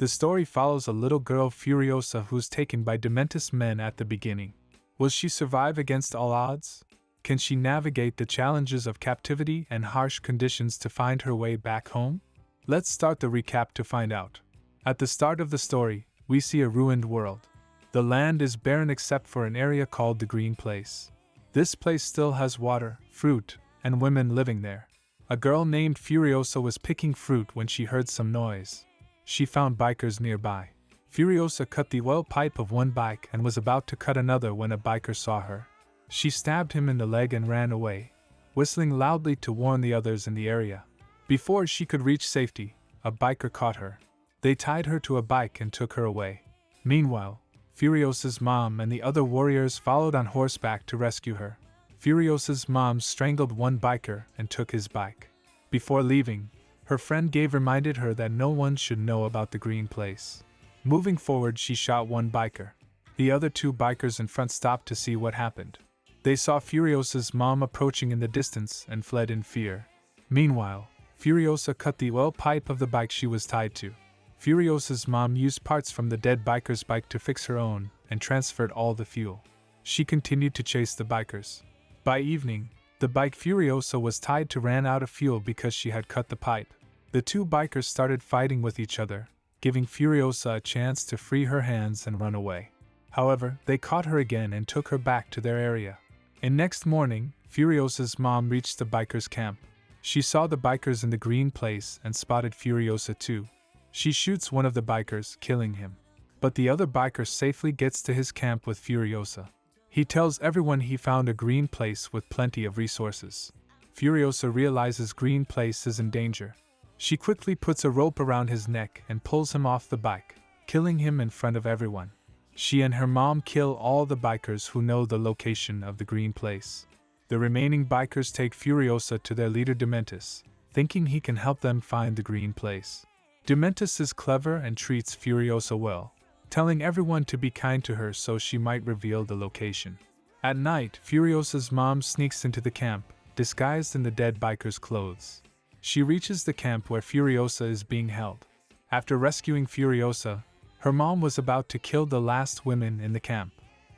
The story follows a little girl Furiosa who's taken by Dementus men at the beginning. Will she survive against all odds? Can she navigate the challenges of captivity and harsh conditions to find her way back home? Let's start the recap to find out. At the start of the story, we see a ruined world. The land is barren except for an area called the Green Place. This place still has water, fruit, and women living there. A girl named Furiosa was picking fruit when she heard some noise. She found bikers nearby. Furiosa cut the oil pipe of one bike and was about to cut another when a biker saw her. She stabbed him in the leg and ran away, whistling loudly to warn the others in the area. Before she could reach safety, a biker caught her. They tied her to a bike and took her away. Meanwhile, Furiosa's mom and the other warriors followed on horseback to rescue her. Furiosa's mom strangled one biker and took his bike. Before leaving, her friend reminded her that no one should know about the Green Place. Moving forward, she shot one biker. The other two bikers in front stopped to see what happened. They saw Furiosa's mom approaching in the distance and fled in fear. Meanwhile, Furiosa cut the oil pipe of the bike she was tied to. Furiosa's mom used parts from the dead biker's bike to fix her own and transferred all the fuel. She continued to chase the bikers. By evening, the bike Furiosa was tied to ran out of fuel because she had cut the pipe. The two bikers started fighting with each other, giving Furiosa a chance to free her hands and run away. However, they caught her again and took her back to their area. And next morning, Furiosa's mom reached the bikers' camp. She saw the bikers in the Green Place and spotted Furiosa too. She shoots one of the bikers, killing him. But the other biker safely gets to his camp with Furiosa. He tells everyone he found a green place with plenty of resources. Furiosa realizes Green Place is in danger. She quickly puts a rope around his neck and pulls him off the bike, killing him in front of everyone. She and her mom kill all the bikers who know the location of the Green Place. The remaining bikers take Furiosa to their leader Dementus, thinking he can help them find the Green Place. Dementus is clever and treats Furiosa well, telling everyone to be kind to her so she might reveal the location. At night, Furiosa's mom sneaks into the camp, disguised in the dead biker's clothes. She reaches the camp where Furiosa is being held. After rescuing Furiosa, her mom was about to kill the last women in the camp.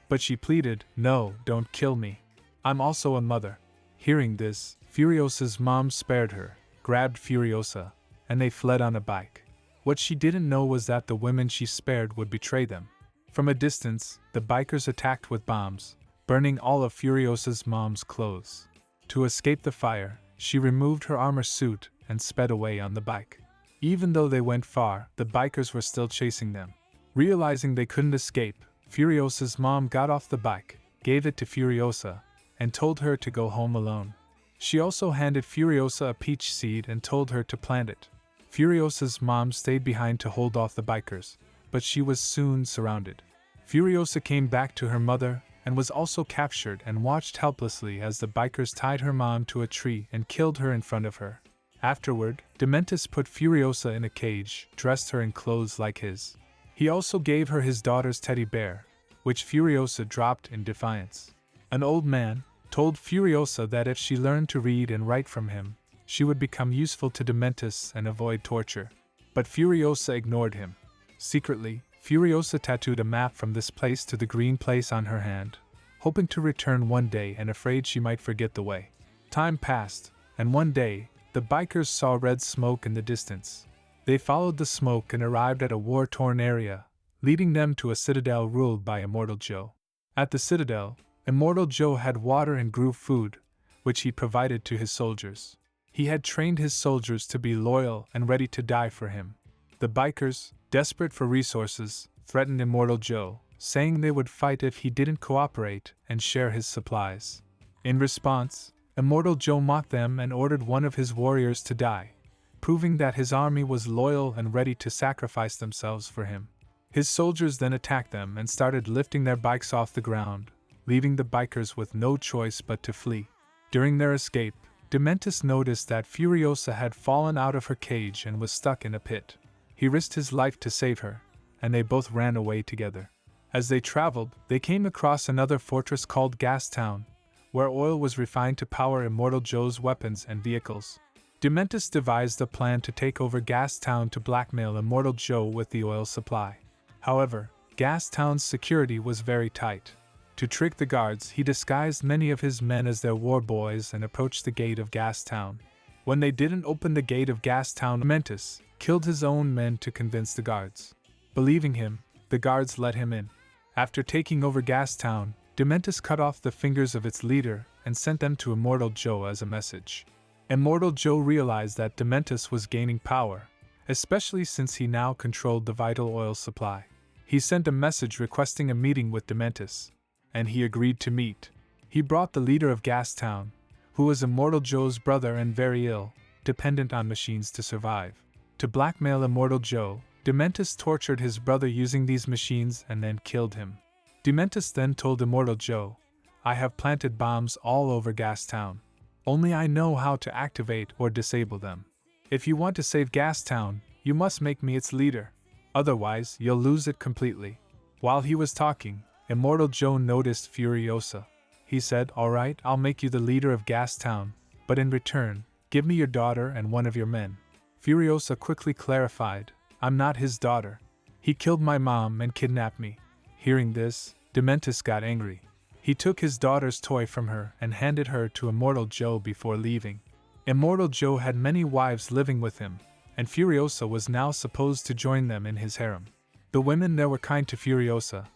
But she pleaded, "No, don't kill me. I'm also a mother." Hearing this, Furiosa's mom spared her, grabbed Furiosa, and they fled on a bike. What she didn't know was that the women she spared would betray them. From a distance, the bikers attacked with bombs, burning all of Furiosa's mom's clothes. To escape the fire, she removed her armor suit and sped away on the bike. Even though they went far, the bikers were still chasing them. Realizing they couldn't escape, Furiosa's mom got off the bike, gave it to Furiosa, and told her to go home alone. She also handed Furiosa a peach seed and told her to plant it. Furiosa's mom stayed behind to hold off the bikers, but she was soon surrounded. Furiosa came back to her mother and was also captured and watched helplessly as the bikers tied her mom to a tree and killed her in front of her. Afterward, Dementus put Furiosa in a cage, dressed her in clothes like his. He also gave her his daughter's teddy bear, which Furiosa dropped in defiance. An old man told Furiosa that if she learned to read and write from him, she would become useful to Dementus and avoid torture. But Furiosa ignored him. Secretly, Furiosa tattooed a map from this place to the Green Place on her hand, hoping to return one day and afraid she might forget the way. Time passed, and one day, the bikers saw red smoke in the distance. They followed the smoke and arrived at a war-torn area, leading them to a citadel ruled by Immortal Joe. At the citadel, Immortal Joe had water and grew food, which he provided to his soldiers. He had trained his soldiers to be loyal and ready to die for him. The bikers, desperate for resources, threatened Immortal Joe, saying they would fight if he didn't cooperate and share his supplies. In response, Immortal Joe mocked them and ordered one of his warriors to die, proving that his army was loyal and ready to sacrifice themselves for him. His soldiers then attacked them and started lifting their bikes off the ground, leaving the bikers with no choice but to flee. During their escape, Dementus noticed that Furiosa had fallen out of her cage and was stuck in a pit. He risked his life to save her, and they both ran away together. As they traveled, they came across another fortress called Gas Town, where oil was refined to power Immortal Joe's weapons and vehicles. Dementus devised a plan to take over Gastown to blackmail Immortal Joe with the oil supply. However, Gastown's security was very tight. To trick the guards, he disguised many of his men as their war boys and approached the gate of Gastown. When they didn't open the gate of Gastown, Dementus killed his own men to convince the guards. Believing him, the guards let him in. After taking over Gastown, Dementus cut off the fingers of its leader and sent them to Immortal Joe as a message. Immortal Joe realized that Dementus was gaining power, especially since he now controlled the vital oil supply. He sent a message requesting a meeting with Dementus, and he agreed to meet. He brought the leader of Gastown, who was Immortal Joe's brother and very ill, dependent on machines to survive. To blackmail Immortal Joe, Dementus tortured his brother using these machines and then killed him. Dementus then told Immortal Joe, "I have planted bombs all over Gastown. Only I know how to activate or disable them. If you want to save Gastown, you must make me its leader. Otherwise, you'll lose it completely." While he was talking, Immortal Joe noticed Furiosa. He said, "All right, I'll make you the leader of Gastown, but in return, give me your daughter and one of your men." Furiosa quickly clarified, "I'm not his daughter. He killed my mom and kidnapped me." Hearing this, Dementus got angry. He took his daughter's toy from her and handed her to Immortal Joe before leaving. Immortal Joe had many wives living with him, and Furiosa was now supposed to join them in his harem. The women there were kind to Furiosa.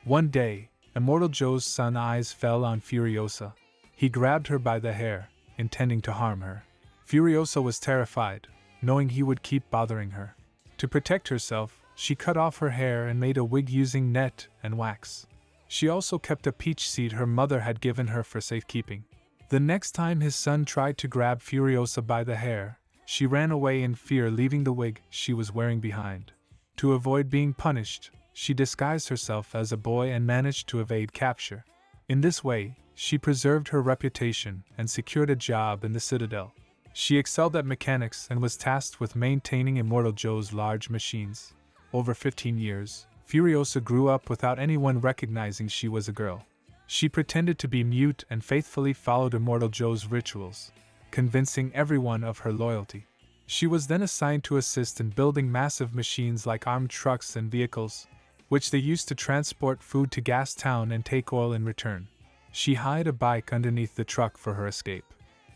One day, Immortal Joe's son's eyes fell on Furiosa. He grabbed her by the hair, intending to harm her. Furiosa was terrified, knowing he would keep bothering her. To protect herself, she cut off her hair and made a wig using net and wax. She also kept a peach seed her mother had given her for safekeeping. The next time his son tried to grab Furiosa by the hair, she ran away in fear, leaving the wig she was wearing behind. To avoid being punished, she disguised herself as a boy and managed to evade capture. In this way, she preserved her reputation and secured a job in the Citadel. She excelled at mechanics and was tasked with maintaining Immortal Joe's large machines. Over 15 years, Furiosa grew up without anyone recognizing she was a girl. She pretended to be mute and faithfully followed Immortal Joe's rituals, convincing everyone of her loyalty. She was then assigned to assist in building massive machines like armed trucks and vehicles, which they used to transport food to Gastown and take oil in return. She hired a bike underneath the truck for her escape.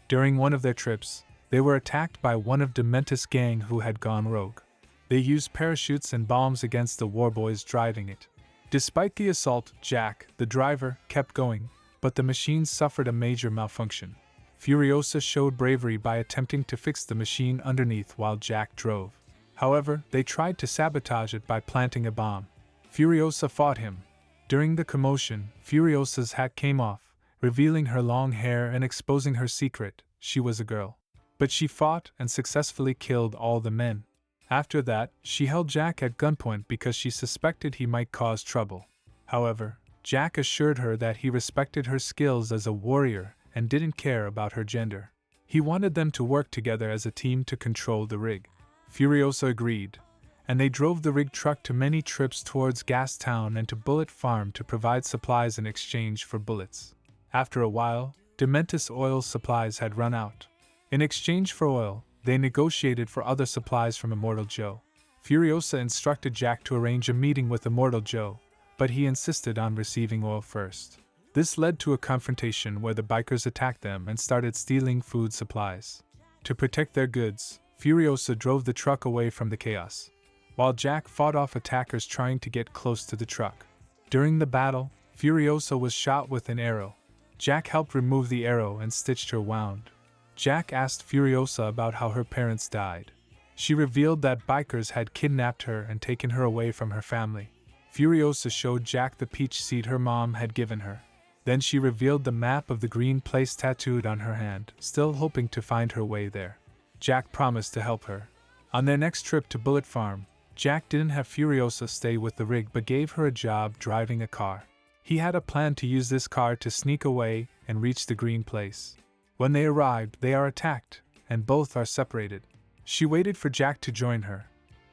During one of their trips, they were attacked by one of Dementus' gang who had gone rogue. They used parachutes and bombs against the warboys driving it. Despite the assault, Jack, the driver, kept going, but the machine suffered a major malfunction. Furiosa showed bravery by attempting to fix the machine underneath while Jack drove. However, they tried to sabotage it by planting a bomb. Furiosa fought him. During the commotion, Furiosa's hat came off, revealing her long hair and exposing her secret: she was a girl. But she fought and successfully killed all the men. After that, she held Jack at gunpoint because she suspected he might cause trouble. However, Jack assured her that he respected her skills as a warrior and didn't care about her gender. He wanted them to work together as a team to control the rig. Furiosa agreed, and they drove the rig truck to many trips towards Gastown and to Bullet Farm to provide supplies in exchange for bullets. After a while, Dementus oil supplies had run out. In exchange for oil, they negotiated for other supplies from Immortal Joe. Furiosa instructed Jack to arrange a meeting with Immortal Joe, but he insisted on receiving oil first. This led to a confrontation where the bikers attacked them and started stealing food supplies. To protect their goods, Furiosa drove the truck away from the chaos, while Jack fought off attackers trying to get close to the truck. During the battle, Furiosa was shot with an arrow. Jack helped remove the arrow and stitched her wound. Jack asked Furiosa about how her parents died. She revealed that bikers had kidnapped her and taken her away from her family. Furiosa showed Jack the peach seed her mom had given her. Then she revealed the map of the green place tattooed on her hand, still hoping to find her way there. Jack promised to help her. On their next trip to Bullet Farm, Jack didn't have Furiosa stay with the rig but gave her a job driving a car. He had a plan to use this car to sneak away and reach the green place. When they arrived, they are attacked, and both are separated. She waited for Jack to join her,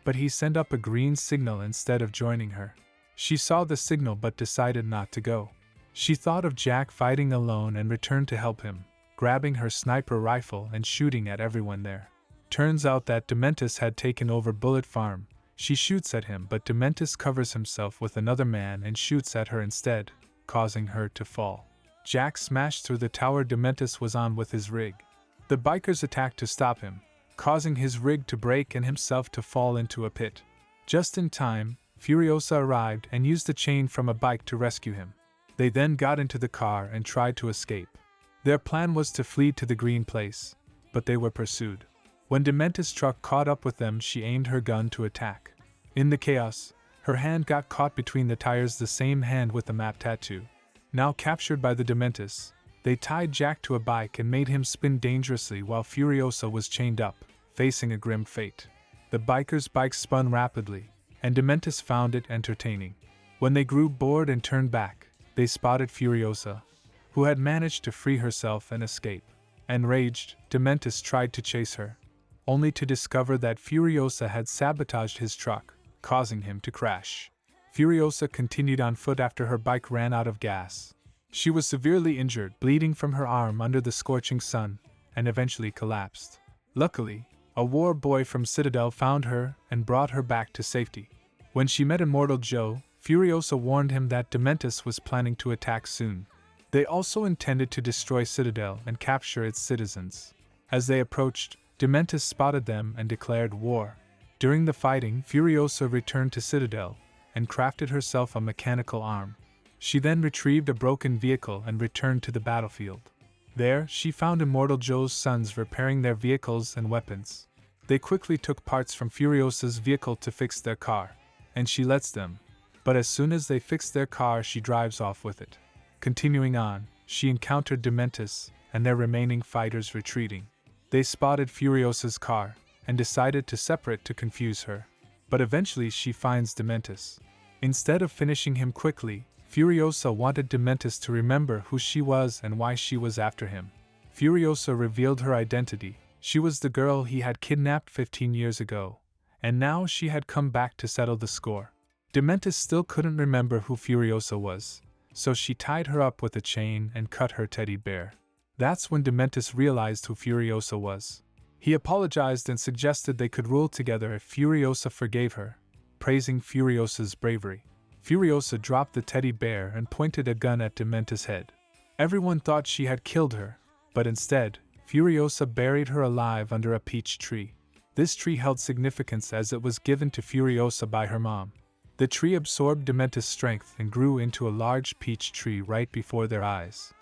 but he sent up a green signal instead of joining her. She saw the signal but decided not to go. She thought of Jack fighting alone and returned to help him, grabbing her sniper rifle and shooting at everyone there. Turns out that Dementus had taken over Bullet Farm. She shoots at him, but Dementus covers himself with another man and shoots at her instead, causing her to fall. Jack smashed through the tower Dementus was on with his rig. The bikers attacked to stop him, causing his rig to break and himself to fall into a pit. Just in time, Furiosa arrived and used the chain from a bike to rescue him. They then got into the car and tried to escape. Their plan was to flee to the green place, but they were pursued. When Dementus' truck caught up with them, she aimed her gun to attack. In the chaos, her hand got caught between the tires, the same hand with the map tattoo. Now captured by the Dementus, they tied Jack to a bike and made him spin dangerously while Furiosa was chained up, facing a grim fate. The biker's bike spun rapidly, and Dementus found it entertaining. When they grew bored and turned back, they spotted Furiosa, who had managed to free herself and escape. Enraged, Dementus tried to chase her, only to discover that Furiosa had sabotaged his truck, causing him to crash. Furiosa continued on foot after her bike ran out of gas. She was severely injured, bleeding from her arm under the scorching sun, and eventually collapsed. Luckily, a war boy from Citadel found her and brought her back to safety. When she met Immortal Joe, Furiosa warned him that Dementus was planning to attack soon. They also intended to destroy Citadel and capture its citizens. As they approached, Dementus spotted them and declared war. During the fighting, Furiosa returned to Citadel and crafted herself a mechanical arm. She then retrieved a broken vehicle and returned to the battlefield. There, she found Immortal Joe's sons repairing their vehicles and weapons. They quickly took parts from Furiosa's vehicle to fix their car, and she lets them. But as soon as they fix their car, she drives off with it. Continuing on, she encountered Dementus and their remaining fighters retreating. They spotted Furiosa's car and decided to separate to confuse her. But eventually she finds Dementus. Instead of finishing him quickly, Furiosa wanted Dementus to remember who she was and why she was after him. Furiosa revealed her identity. She was the girl he had kidnapped 15 years ago, and now she had come back to settle the score. Dementus still couldn't remember who Furiosa was, so she tied her up with a chain and cut her teddy bear. That's when Dementus realized who Furiosa was. He apologized and suggested they could rule together if Furiosa forgave her, praising Furiosa's bravery. Furiosa dropped the teddy bear and pointed a gun at Dementus' head. Everyone thought she had killed her, but instead, Furiosa buried her alive under a peach tree. This tree held significance as it was given to Furiosa by her mom. The tree absorbed Dementus' strength and grew into a large peach tree right before their eyes.